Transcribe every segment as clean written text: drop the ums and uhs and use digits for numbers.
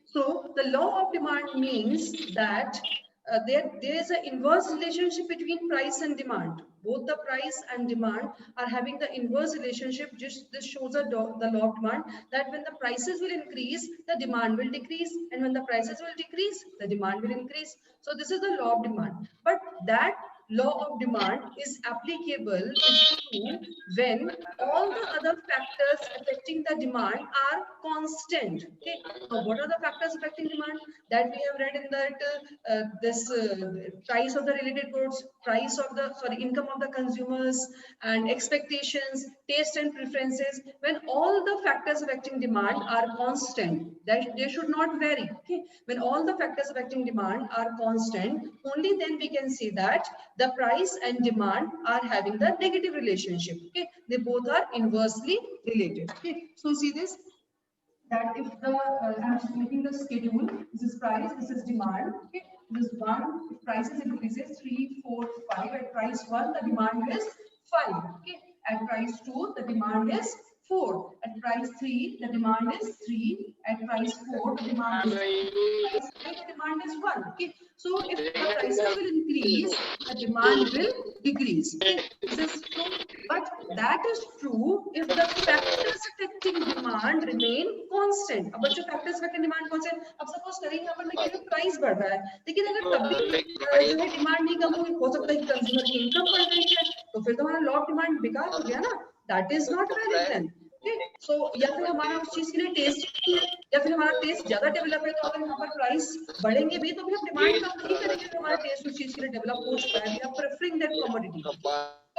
So the law of demand means that there is an inverse relationship between price and demand. Both the price and demand are having the inverse relationship. Just this shows the law of demand, that when the prices will increase, the demand will decrease, and when the prices will decrease, the demand will increase. So this is the law of demand. But that law of demand is applicable, is true, when all the other factors affecting the demand are constant. Okay, now what are the factors affecting demand that we have read in that price of the related goods, price of the income of the consumers, and expectations, taste and preferences. When all the factors affecting demand are constant, that they should not vary. Okay, when all the factors affecting demand are constant, only then we can see that the price and demand are having the negative relationship. Okay, they both are inversely related. Okay, so see this, that if the I'm making the schedule, this is price, this is demand. Okay, this is 1, if prices increases 3, 4, 5. At price 1 the demand is 5. Okay, at price 2 the demand is 4. At price 3 the demand is 3. At price 4 the demand is 2. Price 5 the demand is 1. Okay, so if the prices will increase, the demand will decrease. Okay, this is true, but that is true if the factors affecting demand remain constant. अब जो factors affecting demand constant, अब suppose करें यहाँ पर मैं कह रही हूँ price बढ़ रहा है, लेकिन अगर तब भी जो है demand नहीं कम हुई, हो सकता है कि consumer की income बढ़ रही है, तो फिर तो हमारा law of demand बेकार हो गया ना, that is not valid then. Okay, so या फिर हमारा उस चीज के लिए टेस्ट नहीं है, या फिर हमारा टेस्ट ज्यादा डेवलप है, तो अगर यहाँ पर प्राइस बढ़ेंगे भी तो भी हम डिमांड कम नहीं करेंगे, तो हमारा टेस्ट उस चीज के लिए डेवलप हो चुका है, we are preferring that commodity.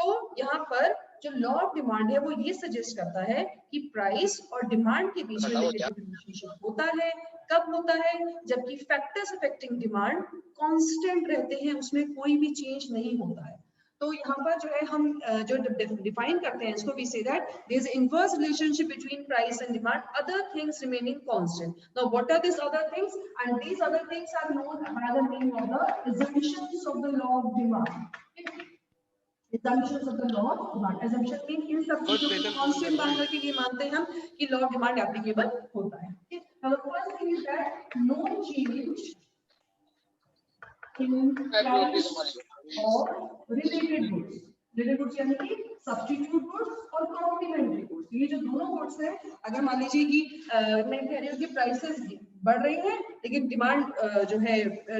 तो यहाँ पर जो लॉ ऑफ डिमांड है वो ये सजेस्ट करता है कि प्राइस और डिमांड के बीच में नेगेटिव रिलेशनशिप होता है. कब होता है? जबकि फैक्टर्स अफेक्टिंग डिमांड कांस्टेंट रहते हैं, उसमें कोई भी चेंज नहीं होता है. तो यहाँ पर जो है हम जो डिफाइन करते हैं इसको, we say that there is inverse relationship between price and demand, other things remaining constant. Now what are this other things? And these other things are known by the name of the assumptions of the law of demand. Assumptions of the law of demand. Assumption means इन सब चीजों को constant मान करके ये मानते हैं हम कि लॉ ऑफ डिमांड एप्लीकेबल होता है. Now the first thing is that no change in price और related goods. Related goods यानी कि substitute goods और complementary goods. ये जो दोनों goods हैं, अगर मान लीजिए कि मैं कह रही हूँ कि prices बढ़ रही है लेकिन डिमांड जो है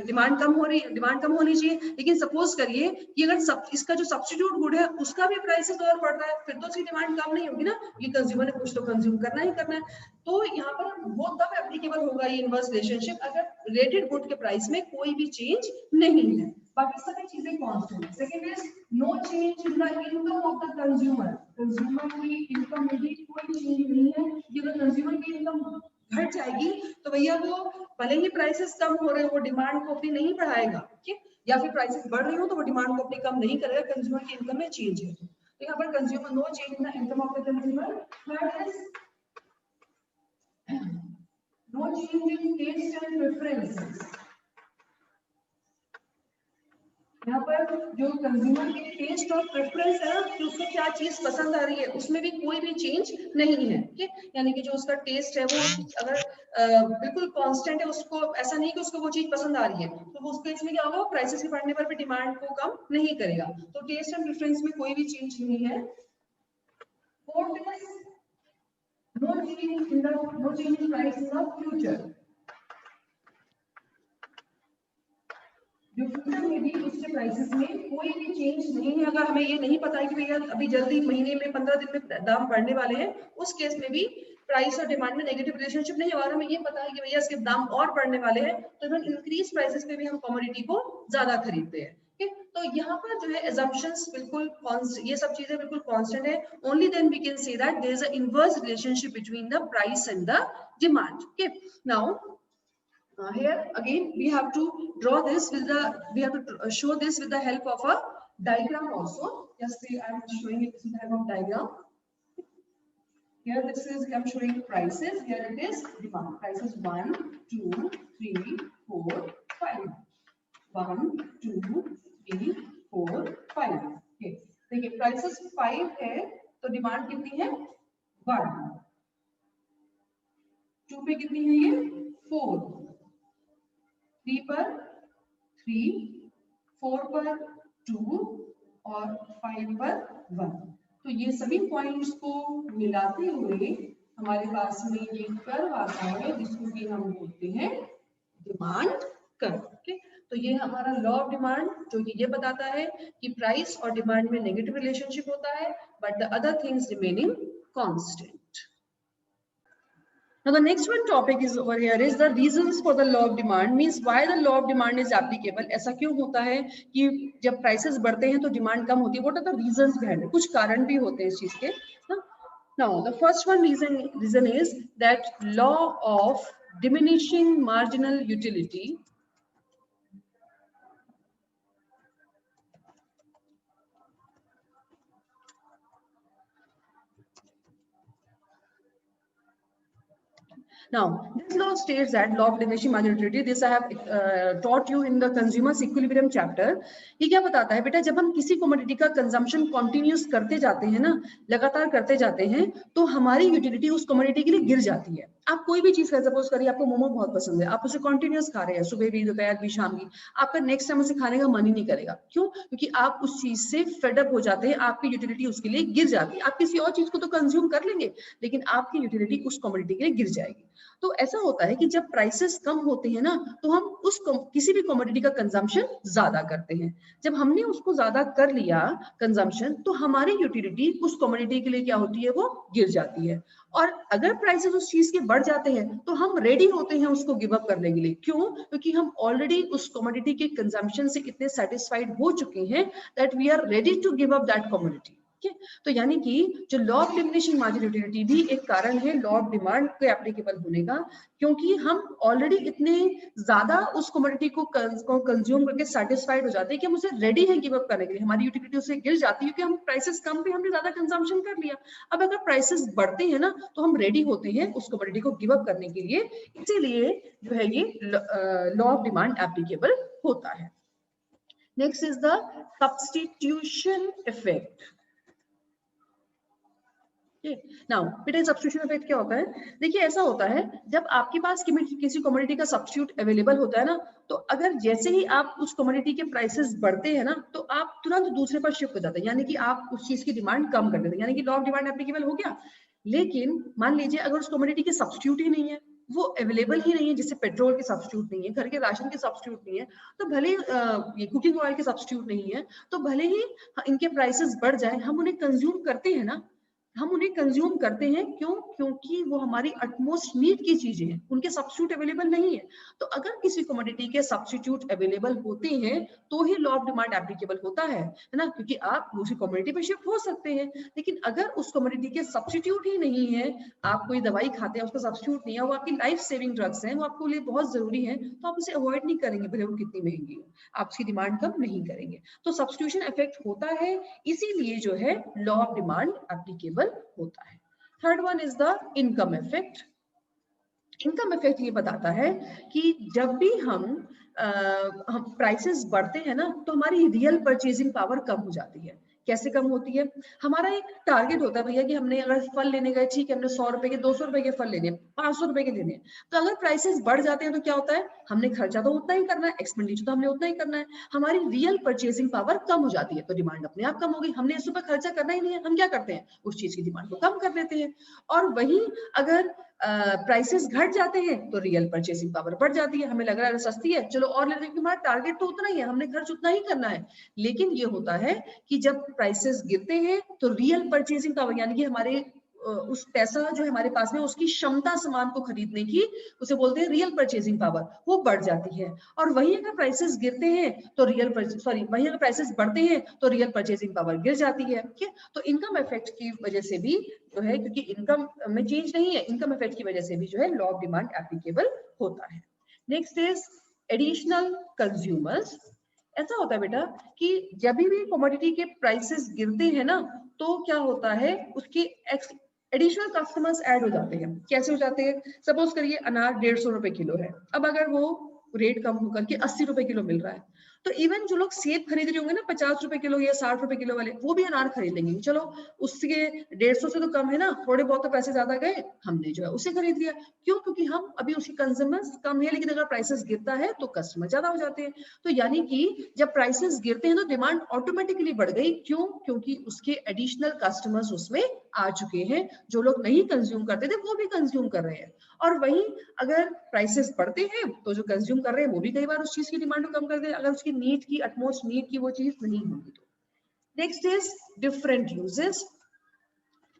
डिमांड कम हो रही है, डिमांड कम होनी चाहिए, लेकिन सपोज करिए कि अगर इसका जो सब्स्टिट्यूट गुड है उसका भी प्राइसेस और बढ़ रहा है, फिर तो उसकी डिमांड कम नहीं होगी ना, ये कंज्यूमर ने कुछ तो कंज्यूम करना ही करना है. तो यहाँ पर वो तब एप्लीकेबल होगा ये इनवर्स रिलेशनशिप अगर रिलेटेड गुड के प्राइस में कोई भी चेंज नहीं है, बाकी सभी चीजें कांस्टेंट है. Second is no change in the income of the consumer. Consumer की इनकम में भी कोई चेंज नहीं है. अगर कंज्यूमर की इनकम घट जाएगी तो भैया वो भले ही प्राइसेस कम हो रहे हो, वो डिमांड को अपनी नहीं बढ़ाएगा. ठीक, या फिर प्राइसेस बढ़ रही हो तो वो डिमांड को अपनी कम नहीं करेगा, कंज्यूमर की इनकम में चेंज है. तो यहाँ पर consumer no change in the income of the consumer. Third is no change in taste and preferences. यहाँ पर जो कंज्यूमर के टेस्ट और प्रेफरेंस है ना कि उसको क्या चीज पसंद आ रही है, उसमें भी कोई भी चेंज नहीं है. ठीक, यानी कि जो उसका टेस्ट है वो अगर बिल्कुल कांस्टेंट है, उसको ऐसा नहीं कि उसको वो चीज पसंद आ रही है, तो वो उसके इसमें क्या होगा, प्राइसेस के बढ़ने पर भी डिमांड को कम नहीं करेगा. तो टेस्ट एंड प्रेफरेंस में कोई भी चेंज नहीं है. Fourth is no change in price in the future. जो फ्यूचर में भी उसके प्राइसेस में कोई भी चेंज नहीं है. अगर हमें ये नहीं पता है कि भैया अभी जल्दी महीने में 15 दिन में दाम बढ़ने वाले हैं, उस केस में भी प्राइस और डिमांड में नेगेटिव रिलेशनशिप नहीं है, और हमें ये पता है कि भैया इसके दाम और बढ़ने वाले हैं, तो इवन इंक्रीज प्राइसेस पे भी हम कमोडिटी को ज्यादा खरीदते हैं. तो यहाँ पर जो है assumptions बिल्कुल ये सब चीजें बिल्कुल कांस्टेंट है. Only then we can say that there is a inverse relationship between the price and the demand. Okay, now here again we have to draw this with the show this with the help of a diagram also. Just see, I am showing it with the help of diagram. Here this is, I am showing prices, here it is demand. Prices 1 2 3 4 5. 1 2 3 4 5. okay, देखिए prices 5 है तो demand कितनी है 1. 2 पे कितनी है ये 4, 3 पर 3, 4 पर 2 और 5 पर 1। तो ये सभी पॉइंट्स को मिलाते हुए हमारे पास में ये कर्व आता है जिसको कि हम बोलते हैं डिमांड कर्व। ओके, तो ये हमारा लॉ ऑफ डिमांड जो कि ये बताता है कि प्राइस और डिमांड में नेगेटिव रिलेशनशिप होता है but the other things remaining constant. Now the next one topic is over here is the reasons for the law of demand, means why the law of demand is applicable। ऐसा क्यों होता है कि जब prices बढ़ते हैं तो demand कम होती है, what are the reasons behind it? कुछ कारण भी होते हैं इस चीज के। Now the first one reason is that law of diminishing marginal utility Now, this law states that law of diminishing marginal utility. This I have taught you in the consumers equilibrium chapter. ये क्या बताता है बेटा, जब हम किसी commodity का consumption continuous करते जाते हैं ना, लगातार करते जाते हैं, तो हमारी यूटिलिटी उस कमोडिटी के लिए गिर जाती है। आप कोई भी चीज, सपोज करिए आपको मोमो बहुत पसंद है, आप उसे कंटिन्यूस खा रहे हैं, सुबह भी, दोपहर भी, शाम भी, आपका नेक्स्ट टाइम उसे खाने का मन ही नहीं करेगा। क्यों? क्योंकि आप उस चीज से फेडअप हो जाते हैं, आपकी यूटिलिटी उसके लिए गिर जाती है। आप किसी और चीज को तो कंज्यूम कर लेंगे लेकिन आपकी यूटिलिटी उस कमोडिटी के लिए गिर जाएगी। तो ऐसा होता है कि जब प्राइसेस कम होते हैं ना, तो हम किसी भी कमोडिटी का कंजम्पशन ज्यादा करते हैं। जब हमने उसको ज्यादा कर लिया कंजम्पशन, तो हमारी यूटिलिटी उस कमोडिटी के लिए क्या होती है, वो गिर जाती है। और अगर प्राइसेस उस चीज के बढ़ जाते हैं तो हम रेडी होते हैं उसको गिव अप करने के लिए। क्यों? क्योंकि हम ऑलरेडी उस कमोडिटी के कंजम्पशन से इतने सेटिस्फाइड हो चुके हैं that we are ready to give up that commodity. तो यानी कि जो law of diminishing marginal utility भी एक कारण है लॉ ऑफ डिमांड के एप्लीकेबल होने का, क्योंकि हम ऑलरेडी इतने ज्यादा उस कमोडिटी को कंज्यूम करके सेटिस्फाइड हो जाते हैं कि हम उसे रेडी है गिव अप करने के लिए। हमारी यूटिलिटी उससे गिर जाती है क्योंकि हम प्राइसेस कम पे हमने ज्यादा कंजम्पशन कर लिया। अब अगर प्राइसेस बढ़ते हैं ना, तो हम रेडी होते हैं उस कमोडिटी को गिव अप करने के लिए। इसीलिए जो है ये लॉ ऑफ डिमांड एप्लीकेबल होता है। Next is the substitution effect. Now बेटा सब्स्टिट्यूशन इफेक्ट क्या होता है? देखिए ऐसा होता है, जब आपके पास किसी कमोडिटी का सब्स्टिट्यूट अवेलेबल होता है ना, तो अगर जैसे ही आप उस कमोडिटी के प्राइसेस बढ़ते हैं ना, तो आप तुरंत दूसरे पर शिफ्ट हो जाते हैं, यानी कि आप उस चीज की डिमांड कम कर देते हैं, यानी कि लॉ ऑफ डिमांड एप्लीकेबल हो गया। लेकिन मान लीजिए अगर उस कमोडिटी के सब्स्टिट्यूट ही नहीं है, वो अवेलेबल ही नहीं है, जैसे पेट्रोल के सब्स्टिट्यूट नहीं है, घर के राशन के सब्स्टिट्यूट नहीं है, तो भले ये कुकिंग ऑयल के सब्स्टिट्यूट नहीं है, तो भले ही इनके प्राइसेस बढ़ जाए, हम उन्हें कंज्यूम करते हैं ना। हम उन्हें कंज्यूम करते हैं क्यों? क्योंकि वो हमारी अटमोस्ट नीड की चीजें हैं, उनके सब्स्टिट्यूट अवेलेबल नहीं है। तो अगर किसी कमोडिटी के सब्स्टिट्यूट अवेलेबल होते हैं तो ही लॉ ऑफ डिमांड एप्लीकेबल होता है ना, क्योंकि आप दूसरी कमोडिटी पे शिफ्ट हो सकते हैं। लेकिन अगर उस कमोडिटी के सब्स्टिट्यूट ही नहीं है, आप कोई दवाई खाते हैं उसका सब्स्टिट्यूट नहीं है, वो आपकी लाइफ सेविंग ड्रग्स हैं, वो आपके लिए बहुत जरूरी है, तो आप उसे अवॉइड नहीं करेंगे भले वो कितनी महंगी हो, आप उसकी डिमांड कम नहीं करेंगे। तो सब्स्टिट्यूशन इफेक्ट होता है, इसीलिए जो है लॉ ऑफ डिमांड एप्लीकेबल होता है। Third one is the income effect. Income effect ये बताता है कि जब भी हम प्राइसेस बढ़ते हैं ना, तो हमारी रियल परचेजिंग पावर कम हो जाती है। कैसे कम होती है? हमारा एक टारगेट होता है भैया कि हमने अगर फल लेने गए, ठीक है, हमने 100 रुपए के 200 रुपए के फल लेने, 500 रुपए के लेने, तो अगर प्राइसेस बढ़ जाते हैं तो क्या होता है, हमने खर्चा तो उतना ही करना है, एक्सपेंडिचर तो हमने उतना ही करना है, हमारी रियल परचेजिंग पावर कम हो जाती है, तो डिमांड अपने आप कम होगी। हमने इस रुपए खर्चा करना ही नहीं है, हम क्या करते हैं, उस चीज की डिमांड को कम कर देते हैं। और वहीं अगर प्राइसेस घट जाते हैं तो रियल परचेसिंग पावर बढ़ जाती है, हमें लग रहा है सस्ती है, चलो और लेने के, हमारा टारगेट तो उतना ही है, हमने खर्च उतना ही करना है। लेकिन ये होता है कि जब प्राइसेस गिरते हैं तो रियल परचेसिंग पावर, यानी कि हमारे उस पैसा जो हमारे पास में, उसकी क्षमता सामान को खरीदने की, उसे बोलते हैं रियल परचेसिंग पावर, वो बढ़ जाती है। और वहीं अगर प्राइसेस गिरते हैं तो वहीं अगर प्राइसेस बढ़ते हैं तो रियल परचेसिंग पावर गिर जाती है। ठीक है, तो इनकम इफेक्ट की वजह से भी जो है, क्योंकि इनकम में चेंज नहीं है, इनकम इफेक्ट की वजह से भी जो है लॉ ऑफ डिमांड एप्लीकेबल होता है। Next is additional consumers. ऐसा होता है बेटा कि जब भी कमोडिटी के प्राइसेस गिरते हैं ना, तो क्या होता है, उसके एडिशनल कस्टमर्स ऐड हो जाते हैं। कैसे हो जाते हैं? सपोज करिए अनार 150 रुपए किलो है, अब अगर वो रेट कम होकर के 80 रुपए किलो मिल रहा है, तो इवन जो लोग सेब खरीद रहे होंगे ना 50 रुपए किलो या 60 रुपए किलो वाले, वो भी अनार खरीद लेंगे। चलो उसके 150 से तो कम है ना, थोड़े बहुत तो पैसे ज्यादा गए, हमने जो है उसे खरीद लिया। क्यों? क्योंकि हम अभी उसकी कंज्यूमर्स कम है, लेकिन अगर प्राइसेस गिरता है तो कस्टमर ज्यादा हो जाते हैं। तो यानी कि जब प्राइसेस गिरते हैं तो डिमांड ऑटोमेटिकली बढ़ गई। क्यों? क्योंकि उसके एडिशनल कस्टमर्स उसमें आ चुके हैं, जो लोग नहीं कंज्यूम करते थे वो भी कंज्यूम कर रहे हैं। और वहीं अगर प्राइसेस बढ़ते हैं तो जो कंज्यूम कर रहे हैं वो भी कई बार उस चीज की डिमांड को कम कर दे, अगर उसकी नीड की, अटमोस्ट नीड की वो चीज नहीं होगी तो। Next is different uses.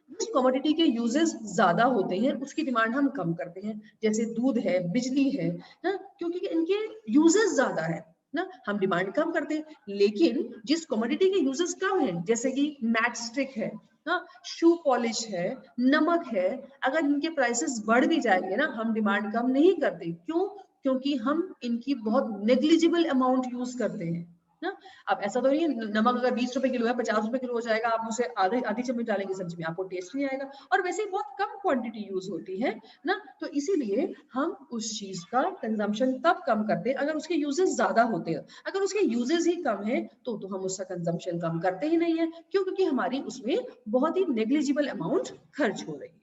जिस कमोडिटी के यूजेस ज्यादा होते हैं उसकी डिमांड हम कम करते हैं, जैसे दूध है, बिजली है ना, क्योंकि इनके यूजेस ज्यादा है ना, हम डिमांड कम करते हैं। लेकिन जिस कमोडिटी के यूजेस कम है, जैसे कि मैट स्टिक है ना, शू पॉलिश है, नमक है, अगर इनके प्राइसेस बढ़ भी जाएंगे ना, हम डिमांड कम नहीं करते। क्यों? क्योंकि हम इनकी बहुत नेग्लिजिबल अमाउंट यूज करते हैं ना। अब ऐसा तो नहीं है नमक अगर 20 रुपए किलो है, 50 रुपए किलो हो जाएगा, आप उसे आधी चम्मच डालेंगे सब्जी में, आपको टेस्ट नहीं आएगा। और वैसे ही बहुत कम क्वांटिटी यूज होती है ना, तो इसीलिए हम उस चीज का कंजम्पशन तब कम करते हैं अगर उसके यूजेस ज्यादा होते हैं। अगर उसके यूजेस ही कम है तो हम उसका कंजम्पशन कम करते ही नहीं है। क्यों? क्योंकि हमारी उसमें बहुत ही नेग्लिजिबल अमाउंट खर्च हो रही है।